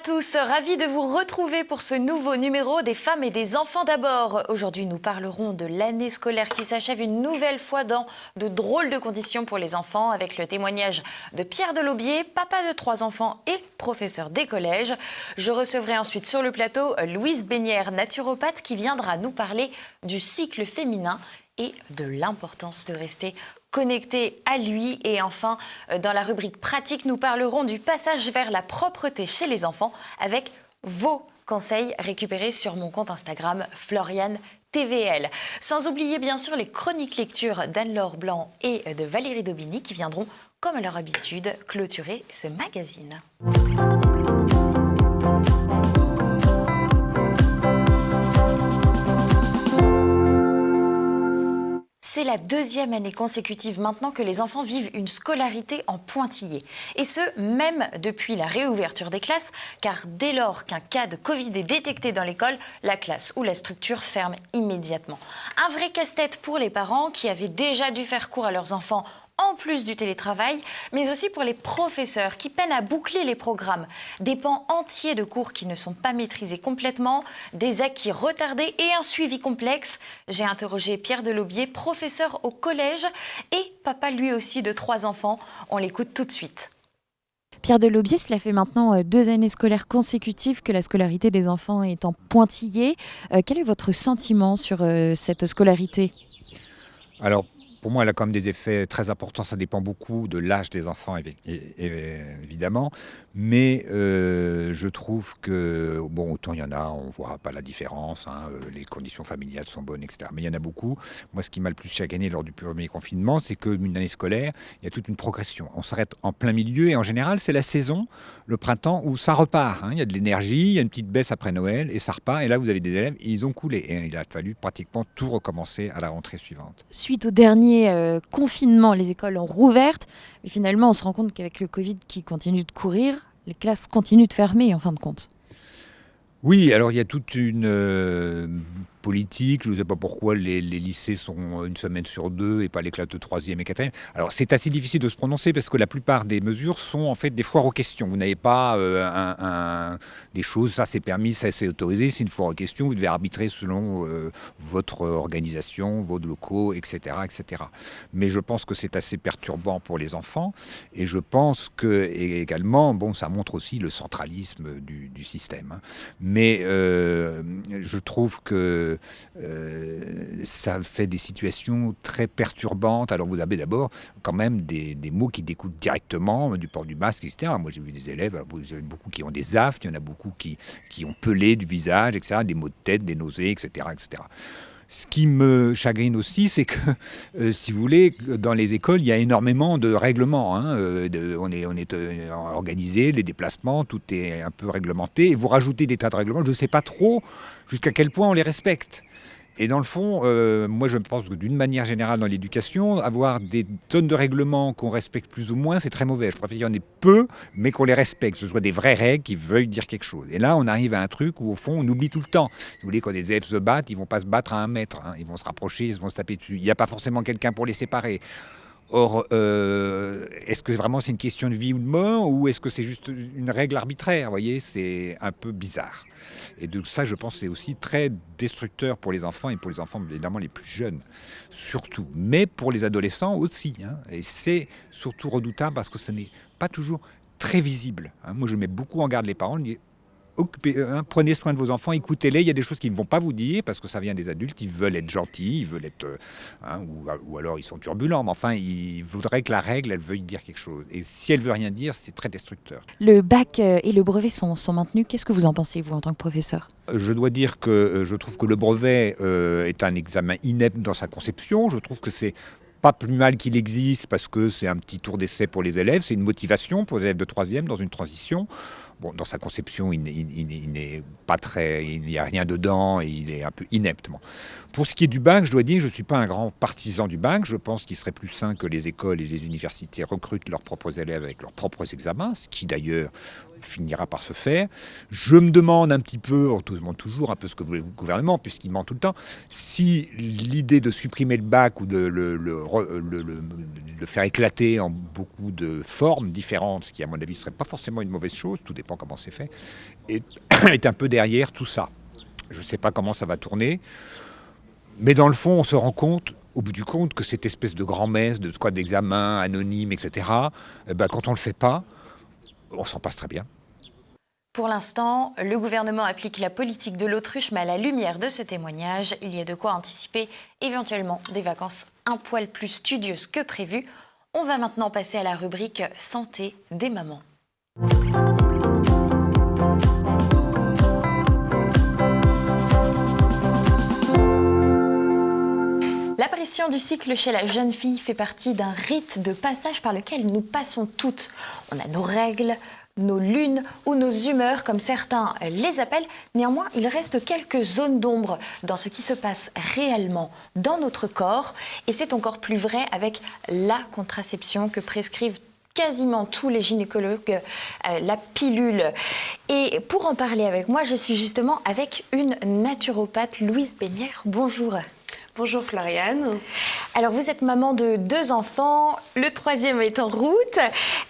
tous, ravi de vous retrouver pour ce nouveau numéro des femmes et des enfants d'abord. Aujourd'hui, nous parlerons de l'année scolaire qui s'achève une nouvelle fois dans de drôles de conditions pour les enfants avec le témoignage de Pierre Delaubier, papa de 3 enfants et professeur des collèges. Je recevrai ensuite sur le plateau Louise Bénière, naturopathe, qui viendra nous parler du cycle féminin et de l'importance de rester connecté à lui. Et enfin, dans la rubrique pratique, nous parlerons du passage vers la propreté chez les enfants avec vos conseils récupérés sur mon compte Instagram Floriane TVL. Sans oublier bien sûr les chroniques lecture d'Anne-Laure Blanc et de Valérie Daubigny qui viendront, comme à leur habitude, clôturer ce magazine. C'est la 2e année consécutive maintenant que les enfants vivent une scolarité en pointillé. Et ce, même depuis la réouverture des classes, car dès lors qu'un cas de Covid est détecté dans l'école, la classe ou la structure ferme immédiatement. Un vrai casse-tête pour les parents qui avaient déjà dû faire cours à leurs enfants en plus du télétravail, mais aussi pour les professeurs qui peinent à boucler les programmes. Des pans entiers de cours qui ne sont pas maîtrisés complètement, des acquis retardés et un suivi complexe. J'ai interrogé Pierre Delaubier, professeur au collège et papa lui aussi de 3 enfants. On l'écoute tout de suite. Pierre Delaubier, cela fait maintenant 2 années scolaires consécutives que la scolarité des enfants est en pointillé. Quel est votre sentiment sur cette scolarité ? Alors, pour moi, elle a quand même des effets très importants. Ça dépend beaucoup de l'âge des enfants, évidemment. Mais je trouve que, bon, autant il y en a, on ne voit pas la différence. Les conditions familiales sont bonnes, etc. Mais il y en a beaucoup. Moi, ce qui m'a le plus chagriné lors du premier confinement, c'est qu'une année scolaire, il y a toute une progression. On s'arrête en plein milieu et en général, c'est la saison, le printemps, où ça repart. Il y a de l'énergie, il y a une petite baisse après Noël et ça repart. Et là, vous avez des élèves, ils ont coulé. Et il a fallu pratiquement tout recommencer à la rentrée suivante. Suite au dernier confinement, les écoles ont rouvert, mais finalement on se rend compte qu'avec le Covid qui continue de courir, les classes continuent de fermer en fin de compte. Oui, alors il y a toute une politique, je ne sais pas pourquoi les lycées sont une semaine sur 2 et pas les classes de 3e et 4e. Alors c'est assez difficile de se prononcer parce que la plupart des mesures sont en fait des foires aux questions. Vous n'avez pas des choses, ça c'est permis, ça c'est autorisé, c'est une foire aux questions, vous devez arbitrer selon votre organisation, vos locaux, etc., etc. Mais je pense que c'est assez perturbant pour les enfants et je pense que également, bon, ça montre aussi le centralisme du système. Mais je trouve que ça fait des situations très perturbantes. Alors vous avez d'abord quand même des mots qui découlent directement du port du masque, etc. Moi j'ai vu des élèves, vous avez beaucoup qui ont des aftes, il y en a beaucoup qui ont pelé du visage, etc., des maux de tête, des nausées, etc., etc. Ce qui me chagrine aussi, c'est que, si vous voulez, dans les écoles, il y a énormément de règlements. On est organisé, les déplacements, tout est un peu réglementé. Et vous rajoutez des tas de règlements, je ne sais pas trop jusqu'à quel point on les respecte. Et dans le fond, moi je pense que d'une manière générale dans l'éducation, avoir des tonnes de règlements qu'on respecte plus ou moins, c'est très mauvais. Je préfère qu'il y en ait peu, mais qu'on les respecte, que ce soit des vraies règles qui veuillent dire quelque chose. Et là, on arrive à un truc où au fond, on oublie tout le temps. Si vous voulez, quand des élèves se battent, ils ne vont pas se battre à 1 mètre. Ils vont se rapprocher, ils vont se taper dessus. Il n'y a pas forcément quelqu'un pour les séparer. Or, est-ce que vraiment c'est une question de vie ou de mort ou est-ce que c'est juste une règle arbitraire ? Vous voyez, c'est un peu bizarre. Et de ça, je pense que c'est aussi très destructeur pour les enfants et pour les enfants évidemment les plus jeunes, surtout. Mais pour les adolescents aussi. Et c'est surtout redoutable parce que ce n'est pas toujours très visible. Moi, je mets beaucoup en garde les parents. Prenez soin de vos enfants, écoutez-les. Il y a des choses qu'ils ne vont pas vous dire parce que ça vient des adultes. Ils veulent être gentils, ils veulent être, ou alors ils sont turbulents. Mais enfin, ils voudraient que la règle, elle veuille dire quelque chose. Et si elle veut rien dire, c'est très destructeur. Le bac et le brevet sont maintenus. Qu'est-ce que vous en pensez, vous, en tant que professeur ? Je dois dire que je trouve que le brevet est un examen inepte dans sa conception. Je trouve que c'est pas plus mal qu'il existe parce que c'est un petit tour d'essai pour les élèves. C'est une motivation pour les élèves de 3e dans une transition. Bon, dans sa conception, il n'est pas très, il n'y a rien dedans et il est un peu inepte. Bon. Pour ce qui est du bac, je dois dire que je ne suis pas un grand partisan du bac. Je pense qu'il serait plus sain que les écoles et les universités recrutent leurs propres élèves avec leurs propres examens, ce qui d'ailleurs finira par se faire. Je me demande un petit peu, on demande toujours un peu ce que veut le gouvernement, puisqu'il ment tout le temps, si l'idée de supprimer le bac ou de le faire éclater en beaucoup de formes différentes, ce qui à mon avis ne serait pas forcément une mauvaise chose, tout dépend comment c'est fait, est un peu derrière tout ça. Je ne sais pas comment ça va tourner, mais dans le fond, on se rend compte, au bout du compte, que cette espèce de grand-messe, d'examen anonyme, etc., quand on ne le fait pas, on s'en passe très bien. Pour l'instant, le gouvernement applique la politique de l'autruche, mais à la lumière de ce témoignage, il y a de quoi anticiper éventuellement des vacances un poil plus studieuses que prévu. On va maintenant passer à la rubrique santé des mamans. L'apparition du cycle chez la jeune fille fait partie d'un rite de passage par lequel nous passons toutes. On a nos règles, nos lunes ou nos humeurs, comme certains les appellent. Néanmoins, il reste quelques zones d'ombre dans ce qui se passe réellement dans notre corps. Et c'est encore plus vrai avec la contraception que prescrivent quasiment tous les gynécologues, la pilule. Et pour en parler avec moi, je suis justement avec une naturopathe, Louise Bénière. Bonjour. Bonjour Floriane. Alors vous êtes maman de 2 enfants, le 3e est en route.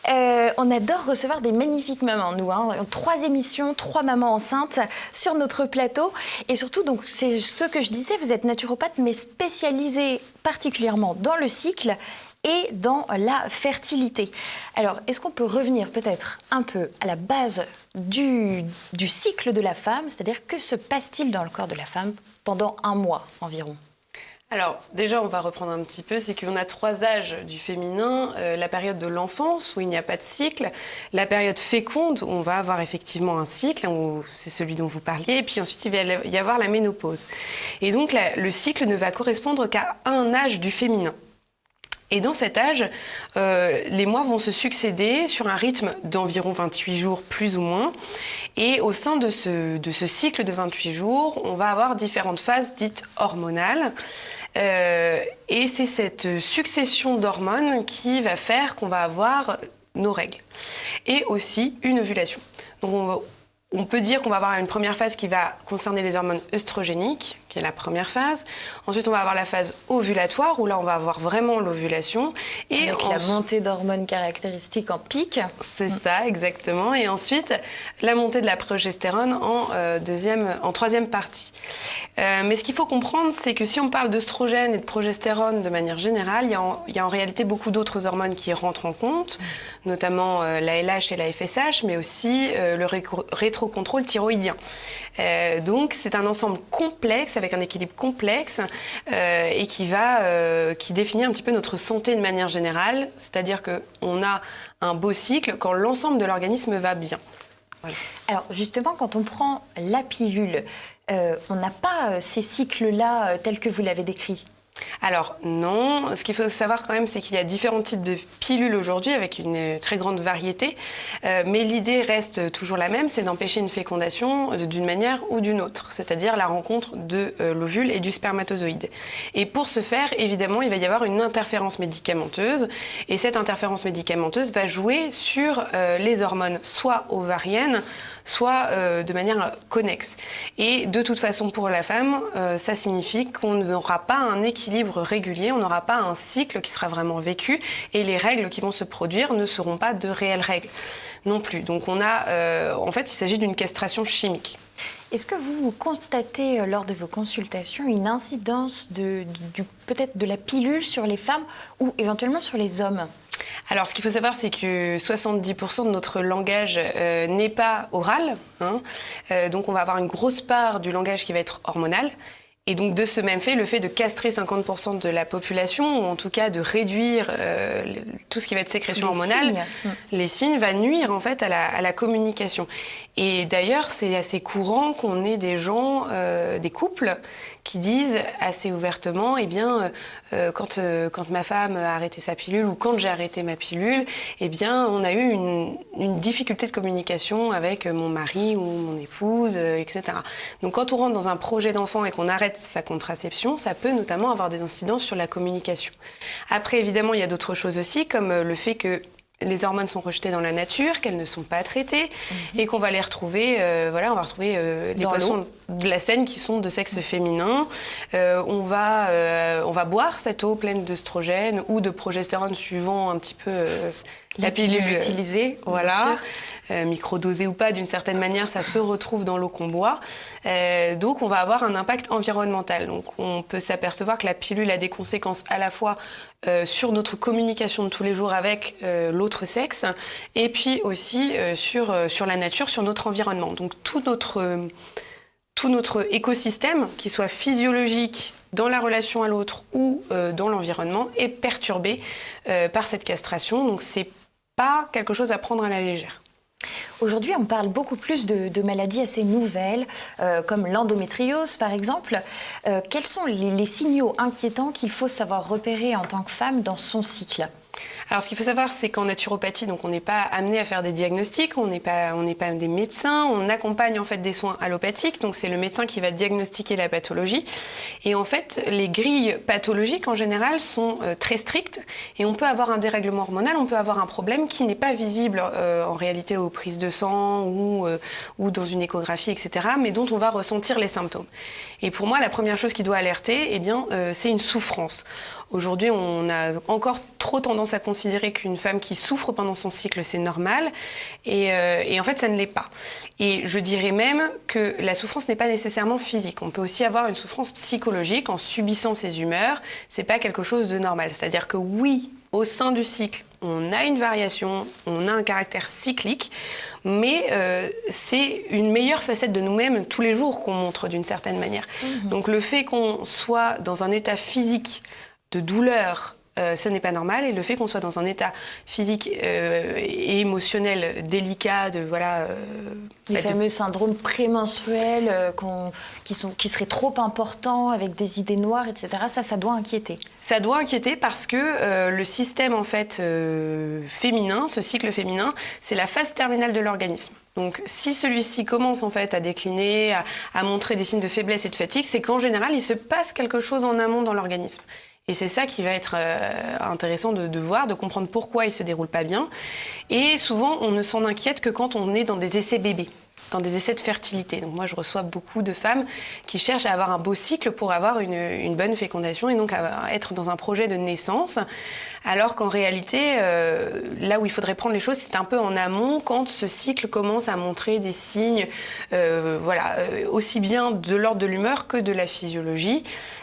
On adore recevoir des magnifiques mamans, nous. 3 émissions, 3 mamans enceintes sur notre plateau. Et surtout, donc, c'est ce que je disais, vous êtes naturopathe, mais spécialisée particulièrement dans le cycle et dans la fertilité. Alors, est-ce qu'on peut revenir peut-être un peu à la base du cycle de la femme, c'est-à-dire que se passe-t-il dans le corps de la femme pendant 1 mois environ ? Alors déjà, on va reprendre un petit peu, c'est qu'on a 3 âges du féminin, la période de l'enfance où il n'y a pas de cycle, la période féconde où on va avoir effectivement un cycle, où c'est celui dont vous parliez, et puis ensuite il va y avoir la ménopause. Et donc le cycle ne va correspondre qu'à un âge du féminin. Et dans cet âge, les mois vont se succéder sur un rythme d'environ 28 jours plus ou moins. Et au sein de ce cycle de 28 jours, on va avoir différentes phases dites hormonales. Et c'est cette succession d'hormones qui va faire qu'on va avoir nos règles. Et aussi une ovulation. Donc on peut dire qu'on va avoir une première phase qui va concerner les hormones œstrogéniques, qui est la première phase. Ensuite, on va avoir la phase ovulatoire, où là, on va avoir vraiment l'ovulation. Et avec la montée d'hormones caractéristiques en pic. C'est ça, exactement. Et ensuite, la montée de la progestérone en 3e partie. Mais ce qu'il faut comprendre, c'est que si on parle d'œstrogène et de progestérone de manière générale, il y a en réalité beaucoup d'autres hormones qui rentrent en compte, notamment la LH et la FSH, mais aussi le rétrocontrôle thyroïdien. Donc, c'est un ensemble complexe, avec un équilibre complexe, et qui définit un petit peu notre santé de manière générale. C'est-à-dire qu'on a un beau cycle quand l'ensemble de l'organisme va bien. Voilà. Alors, justement, quand on prend la pilule, on n'a pas ces cycles-là tels que vous l'avez décrit. Alors non, ce qu'il faut savoir quand même, c'est qu'il y a différents types de pilules aujourd'hui avec une très grande variété, mais l'idée reste toujours la même, c'est d'empêcher une fécondation d'une manière ou d'une autre, c'est-à-dire la rencontre de l'ovule et du spermatozoïde. Et pour ce faire, évidemment, il va y avoir une interférence médicamenteuse, et cette interférence médicamenteuse va jouer sur les hormones soit ovariennes, soit de manière connexe. Et de toute façon, pour la femme, ça signifie qu'on n'aura pas un équilibre régulier, on n'aura pas un cycle qui sera vraiment vécu, et les règles qui vont se produire ne seront pas de réelles règles non plus. Donc en fait, il s'agit d'une castration chimique. Est-ce que vous constatez lors de vos consultations une incidence peut-être de la pilule sur les femmes ou éventuellement sur les hommes ? Alors, ce qu'il faut savoir, c'est que 70% de notre langage n'est pas oral. Donc, on va avoir une grosse part du langage qui va être hormonal. Et donc, de ce même fait, le fait de castrer 50% de la population, ou en tout cas de réduire tout ce qui va être sécrétion hormonale, les signes, va nuire en fait à la communication. Et d'ailleurs, c'est assez courant qu'on ait des gens, des couples, qui disent assez ouvertement, eh bien, quand ma femme a arrêté sa pilule ou quand j'ai arrêté ma pilule, eh bien, on a eu une difficulté de communication avec mon mari ou mon épouse, etc. Donc, quand on rentre dans un projet d'enfant et qu'on arrête sa contraception, ça peut notamment avoir des incidences sur la communication. Après, évidemment, il y a d'autres choses aussi, comme le fait que les hormones sont rejetées dans la nature, qu'elles ne sont pas traitées, et qu'on va les retrouver, on va retrouver les poissons de la Seine qui sont de sexe féminin. On va boire cette eau pleine d'œstrogènes ou de progestérone suivant un petit peu la pilule utilisée. Voilà. Microdosée ou pas, d'une certaine manière, ça se retrouve dans l'eau qu'on boit. Donc, on va avoir un impact environnemental. Donc, on peut s'apercevoir que la pilule a des conséquences à la fois sur notre communication de tous les jours avec l'autre sexe, et puis aussi sur la nature, sur notre environnement. Donc, tout notre écosystème, qu'il soit physiologique, dans la relation à l'autre ou dans l'environnement, est perturbé par cette castration. Donc, c'est pas quelque chose à prendre à la légère. Aujourd'hui, on parle beaucoup plus de maladies assez nouvelles, comme l'endométriose par exemple. Quels sont les signaux inquiétants qu'il faut savoir repérer en tant que femme dans son cycle ? Alors, ce qu'il faut savoir, c'est qu'en naturopathie, donc on n'est pas amené à faire des diagnostics, on n'est pas des médecins, on accompagne en fait des soins allopathiques, donc c'est le médecin qui va diagnostiquer la pathologie. Et en fait, les grilles pathologiques en général sont très strictes, et on peut avoir un dérèglement hormonal, on peut avoir un problème qui n'est pas visible en réalité aux prises de sang ou dans une échographie, etc., mais dont on va ressentir les symptômes. Et pour moi, la première chose qui doit alerter, c'est une souffrance. Aujourd'hui, on a encore trop tendance à considérer qu'une femme qui souffre pendant son cycle, c'est normal. Et en fait, ça ne l'est pas. Et je dirais même que la souffrance n'est pas nécessairement physique. On peut aussi avoir une souffrance psychologique en subissant ses humeurs. C'est pas quelque chose de normal. C'est-à-dire que oui, au sein du cycle, on a une variation, on a un caractère cyclique, mais c'est une meilleure facette de nous-mêmes tous les jours qu'on montre d'une certaine manière. Donc le fait qu'on soit dans un état physique de douleur, ce n'est pas normal, et le fait qu'on soit dans un état physique et émotionnel délicat, les fameux syndromes prémenstruels qui seraient trop importants, avec des idées noires, etc., ça doit inquiéter. Ça doit inquiéter parce que le système en fait féminin, ce cycle féminin, c'est la phase terminale de l'organisme. Donc, si celui-ci commence en fait à décliner, à montrer des signes de faiblesse et de fatigue, c'est qu'en général, il se passe quelque chose en amont dans l'organisme. Et c'est ça qui va être intéressant de voir, de comprendre pourquoi il ne se déroule pas bien. Et souvent, on ne s'en inquiète que quand on est dans des essais bébés, dans des essais de fertilité. Donc moi, je reçois beaucoup de femmes qui cherchent à avoir un beau cycle pour avoir une bonne fécondation et donc à être dans un projet de naissance. Alors qu'en réalité, là où il faudrait prendre les choses, c'est un peu en amont, quand ce cycle commence à montrer des signes, aussi bien de l'ordre de l'humeur que de la physiologie.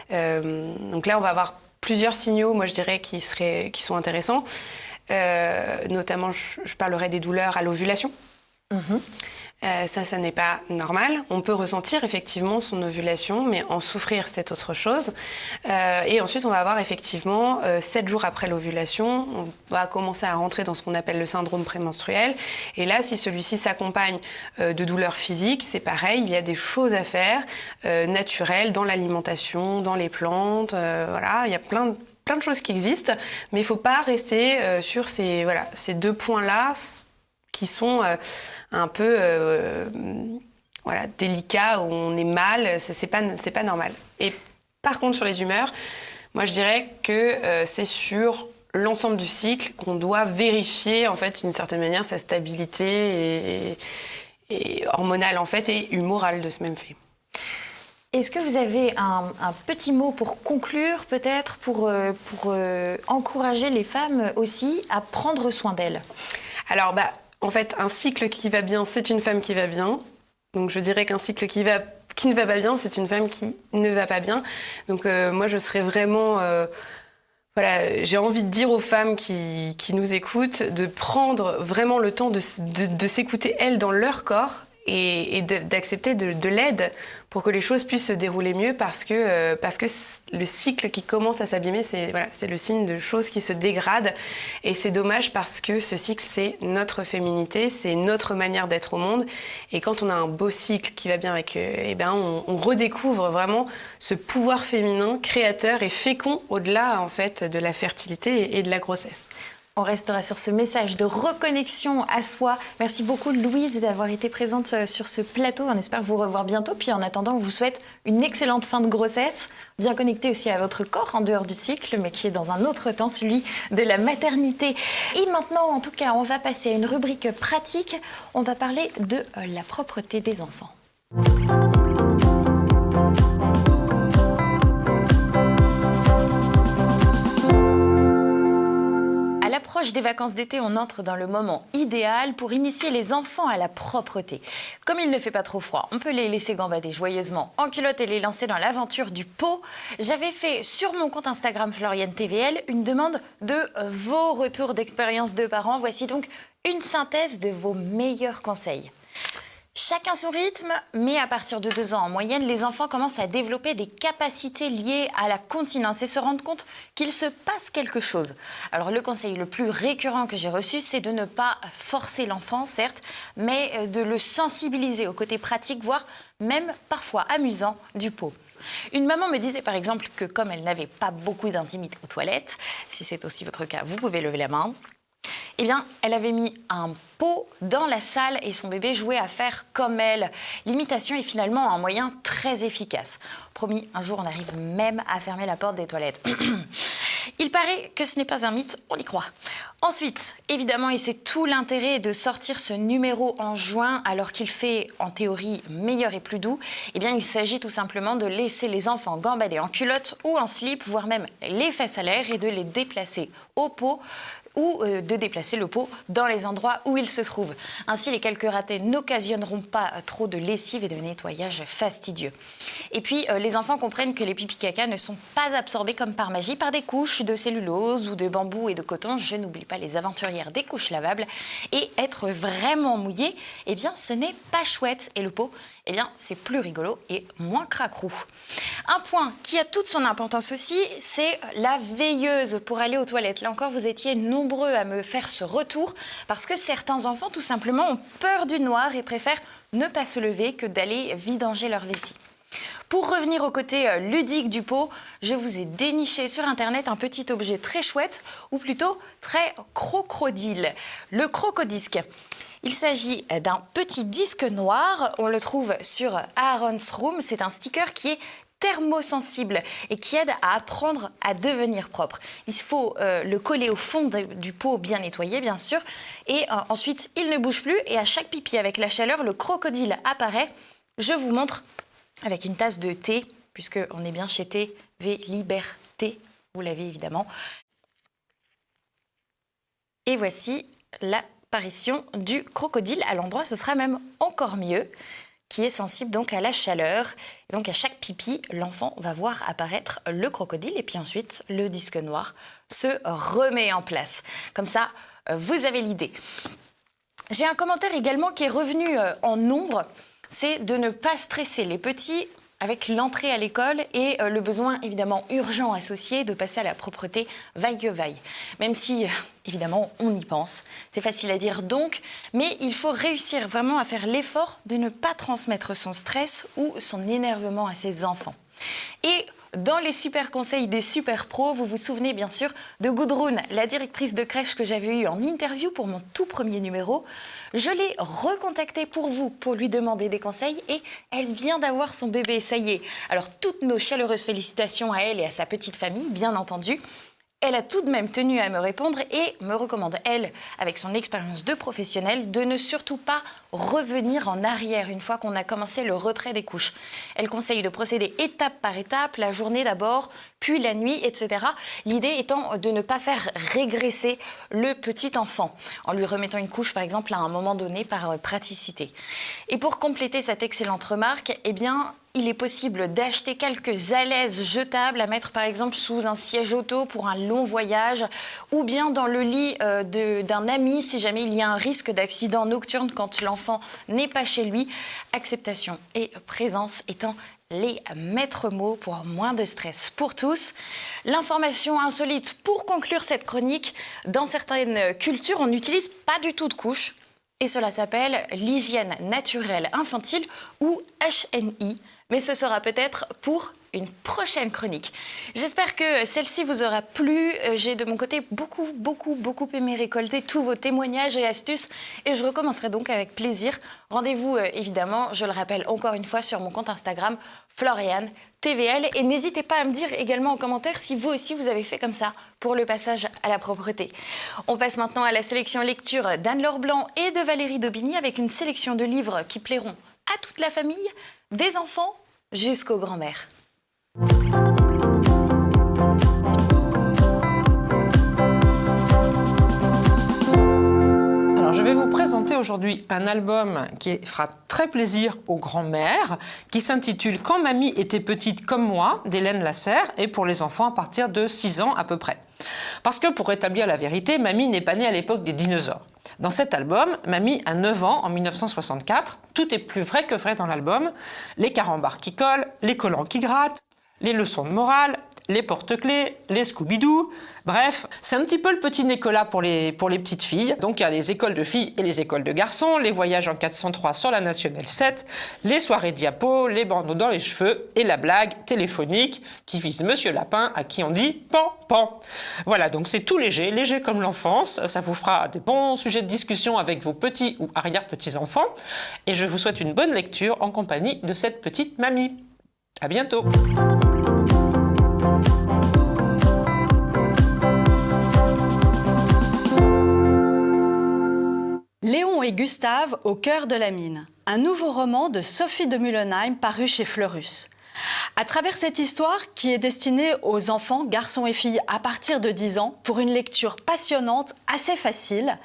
Donc là, on va avoir plusieurs signaux, moi je dirais, qui sont intéressants. Notamment, je parlerai des douleurs à l'ovulation. Ça n'est pas normal. On peut ressentir effectivement son ovulation, mais en souffrir, c'est autre chose. Et ensuite, on va avoir effectivement, 7 jours après l'ovulation, on va commencer à rentrer dans ce qu'on appelle le syndrome prémenstruel. Et là, si celui-ci s'accompagne de douleurs physiques, c'est pareil, il y a des choses à faire naturelles dans l'alimentation, dans les plantes. Il y a plein de choses qui existent, mais il ne faut pas rester sur ces 2 points-là qui sont un peu délicats, où on est mal, c'est pas normal. Et par contre, sur les humeurs, moi je dirais que c'est sur l'ensemble du cycle qu'on doit vérifier, en fait, d'une certaine manière, sa stabilité et hormonale, en fait, et humorale de ce même fait. Est-ce que vous avez un petit mot pour conclure, peut-être, pour encourager les femmes aussi à prendre soin d'elles ? Alors, en fait, un cycle qui va bien, c'est une femme qui va bien. Donc, je dirais qu'un cycle qui ne va pas bien, c'est une femme qui ne va pas bien. Donc, moi, je serais vraiment... j'ai envie de dire aux femmes qui nous écoutent de prendre vraiment le temps de s'écouter, elles, dans leur corps et d'accepter de l'aide pour que les choses puissent se dérouler mieux, parce que le cycle qui commence à s'abîmer, c'est le signe de choses qui se dégradent, et c'est dommage parce que ce cycle, c'est notre féminité, c'est notre manière d'être au monde, et quand on a un beau cycle qui va bien avec on redécouvre vraiment ce pouvoir féminin créateur et fécond au-delà en fait de la fertilité et de la grossesse. On restera sur ce message de reconnexion à soi. Merci beaucoup Louise d'avoir été présente sur ce plateau. On espère vous revoir bientôt. Puis en attendant, on vous souhaite une excellente fin de grossesse, bien connectée aussi à votre corps en dehors du cycle, mais qui est dans un autre temps, celui de la maternité. Et maintenant, en tout cas, on va passer à une rubrique pratique. On va parler de la propreté des enfants. À l'approche des vacances d'été, on entre dans le moment idéal pour initier les enfants à la propreté. Comme il ne fait pas trop froid, on peut les laisser gambader joyeusement en culotte et les lancer dans l'aventure du pot. J'avais fait sur mon compte Instagram Floriane TVL une demande de vos retours d'expérience de parents. Voici donc une synthèse de vos meilleurs conseils. Chacun son rythme, mais à partir de 2 ans en moyenne, les enfants commencent à développer des capacités liées à la continence et se rendent compte qu'il se passe quelque chose. Alors le conseil le plus récurrent que j'ai reçu, c'est de ne pas forcer l'enfant, certes, mais de le sensibiliser au côté pratique, voire même parfois amusant du pot. Une maman me disait par exemple que comme elle n'avait pas beaucoup d'intimité aux toilettes, si c'est aussi votre cas, vous pouvez lever la main. Eh bien, elle avait mis un pot dans la salle et son bébé jouait à faire comme elle. L'imitation est finalement un moyen très efficace. Promis, un jour, on arrive même à fermer la porte des toilettes. Il paraît que ce n'est pas un mythe, on y croit. Ensuite, évidemment, et c'est tout l'intérêt de sortir ce numéro en juin alors qu'il fait, en théorie, meilleur et plus doux, eh bien, il s'agit tout simplement de laisser les enfants gambader en culotte ou en slip, voire même les fesses à l'air et de les déplacer au pot ou de déplacer le pot dans les endroits où il se trouve. Ainsi, les quelques ratés n'occasionneront pas trop de lessive et de nettoyage fastidieux. Et puis, les enfants comprennent que les pipis caca ne sont pas absorbés comme par magie par des couches de cellulose ou de bambou et de coton. Je n'oublie pas les aventurières des couches lavables. Et être vraiment mouillé, eh bien, ce n'est pas chouette. Et le pot, eh bien, c'est plus rigolo et moins cracrou. Un point qui a toute son importance aussi, c'est la veilleuse pour aller aux toilettes. Là encore, vous étiez nombreux à me faire ce retour parce que certains enfants, tout simplement, ont peur du noir et préfèrent ne pas se lever que d'aller vidanger leur vessie. Pour revenir au côté ludique du pot, je vous ai déniché sur Internet un petit objet très chouette, ou plutôt très crocodile, le crocodisque. Il s'agit d'un petit disque noir, on le trouve sur Aaron's Room, c'est un sticker qui est thermosensible et qui aide à apprendre à devenir propre. Il faut le coller au fond du pot bien nettoyé, bien sûr, et ensuite il ne bouge plus et à chaque pipi avec la chaleur, le crocodile apparaît. Je vous montre avec une tasse de thé, puisqu'on est bien chez TV Liberté, vous l'avez évidemment. Et voici l'apparition du crocodile. À l'endroit, ce sera même encore mieux, qui est sensible donc à la chaleur. Et donc à chaque pipi, l'enfant va voir apparaître le crocodile et puis ensuite le disque noir se remet en place. Comme ça, vous avez l'idée. J'ai un commentaire également qui est revenu en nombre, c'est de ne pas stresser les petits avec l'entrée à l'école et le besoin évidemment urgent associé de passer à la propreté vaille que vaille. Même si, évidemment, on y pense. C'est facile à dire donc, mais il faut réussir vraiment à faire l'effort de ne pas transmettre son stress ou son énervement à ses enfants. Et dans les super conseils des super pros, vous vous souvenez bien sûr de Gudrun, la directrice de crèche que j'avais eue en interview pour mon tout premier numéro. Je l'ai recontactée pour vous, pour lui demander des conseils et elle vient d'avoir son bébé, ça y est. Alors toutes nos chaleureuses félicitations à elle et à sa petite famille, bien entendu. Elle a tout de même tenu à me répondre et me recommande, elle, avec son expérience de professionnelle, de ne surtout pas revenir en arrière une fois qu'on a commencé le retrait des couches. Elle conseille de procéder étape par étape, la journée d'abord, puis la nuit, etc. L'idée étant de ne pas faire régresser le petit enfant, en lui remettant une couche, par exemple, à un moment donné, par praticité. Et pour compléter cette excellente remarque, eh bien, il est possible d'acheter quelques alaises jetables à mettre par exemple sous un siège auto pour un long voyage ou bien dans le lit d'un ami si jamais il y a un risque d'accident nocturne quand l'enfant n'est pas chez lui. Acceptation et présence étant les maîtres mots pour moins de stress pour tous. L'information insolite pour conclure cette chronique, dans certaines cultures on n'utilise pas du tout de couches et cela s'appelle l'hygiène naturelle infantile ou HNI. Mais ce sera peut-être pour une prochaine chronique. J'espère que celle-ci vous aura plu. J'ai de mon côté beaucoup aimé récolter tous vos témoignages et astuces et je recommencerai donc avec plaisir. Rendez-vous évidemment, je le rappelle encore une fois, sur mon compte Instagram Floriane TVL et n'hésitez pas à me dire également en commentaire si vous aussi vous avez fait comme ça pour le passage à la propreté. On passe maintenant à la sélection lecture d'Anne-Laure Blanc et de Valérie Daubigny avec une sélection de livres qui plairont à toute la famille, des enfants jusqu'aux grands-mères. Alors, je vais vous présenter aujourd'hui un album qui fera très plaisir aux grands-mères, qui s'intitule « Quand mamie était petite comme moi » d'Hélène Lasserre et pour les enfants à partir de 6 ans à peu près. Parce que pour établir la vérité, mamie n'est pas née à l'époque des dinosaures. Dans cet album, mamie a 9 ans en 1964. Tout est plus vrai que vrai dans l'album. Les carambars qui collent, les collants qui grattent, les leçons de morale, les porte-clés, les Scooby-Doo. Bref, c'est un petit peu le petit Nicolas pour les petites filles. Donc il y a les écoles de filles et les écoles de garçons, les voyages en 403 sur la Nationale 7, les soirées diapos, les bandeaux dans les cheveux et la blague téléphonique qui vise Monsieur Lapin à qui on dit « pan, pan ». Voilà, donc c'est tout léger, léger comme l'enfance. Ça vous fera des bons sujets de discussion avec vos petits ou arrière-petits-enfants. Et je vous souhaite une bonne lecture en compagnie de cette petite mamie. À bientôt. Léon et Gustave au cœur de la mine, un nouveau roman de Sophie de Mullenheim paru chez Fleurus. À travers cette histoire qui est destinée aux enfants, garçons et filles à partir de 10 ans, pour une lecture passionnante, assez facile,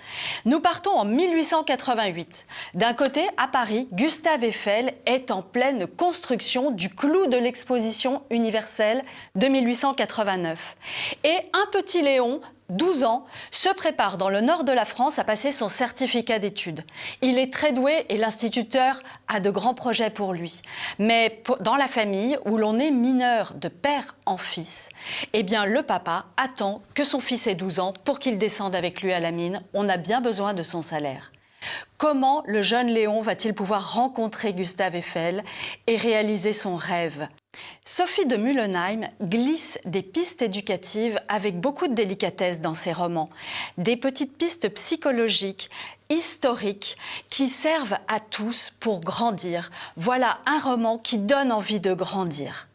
nous partons en 1888. D'un côté, à Paris, Gustave Eiffel est en pleine construction du clou de l'exposition universelle de 1889. Et un petit Léon, 12 ans, se prépare dans le nord de la France à passer son certificat d'études. Il est très doué et l'instituteur a de grands projets pour lui. Mais dans la famille où l'on est mineur de père en fils, eh bien le papa attend que son fils ait 12 ans pour qu'il descende avec lui à la mine. On a bien besoin de son salaire. Comment le jeune Léon va-t-il pouvoir rencontrer Gustave Eiffel et réaliser son rêve ? Sophie de Mullenheim glisse des pistes éducatives avec beaucoup de délicatesse dans ses romans. Des petites pistes psychologiques, historiques, qui servent à tous pour grandir. Voilà un roman qui donne envie de grandir.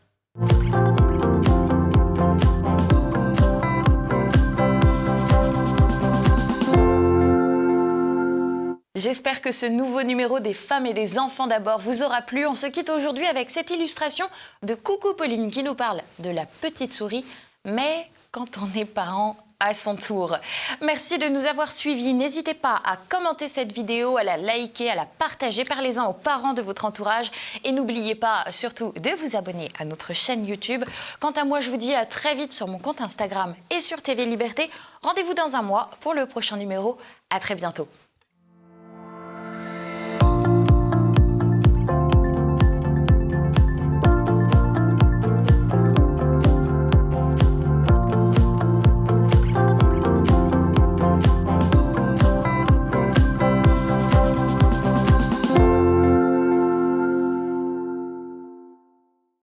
J'espère que ce nouveau numéro des femmes et des enfants d'abord vous aura plu. On se quitte aujourd'hui avec cette illustration de Coucou Pauline qui nous parle de la petite souris, mais quand on est parent à son tour. Merci de nous avoir suivis. N'hésitez pas à commenter cette vidéo, à la liker, à la partager. Parlez-en aux parents de votre entourage. Et n'oubliez pas surtout de vous abonner à notre chaîne YouTube. Quant à moi, je vous dis à très vite sur mon compte Instagram et sur TV Liberté. Rendez-vous dans un mois pour le prochain numéro. À très bientôt.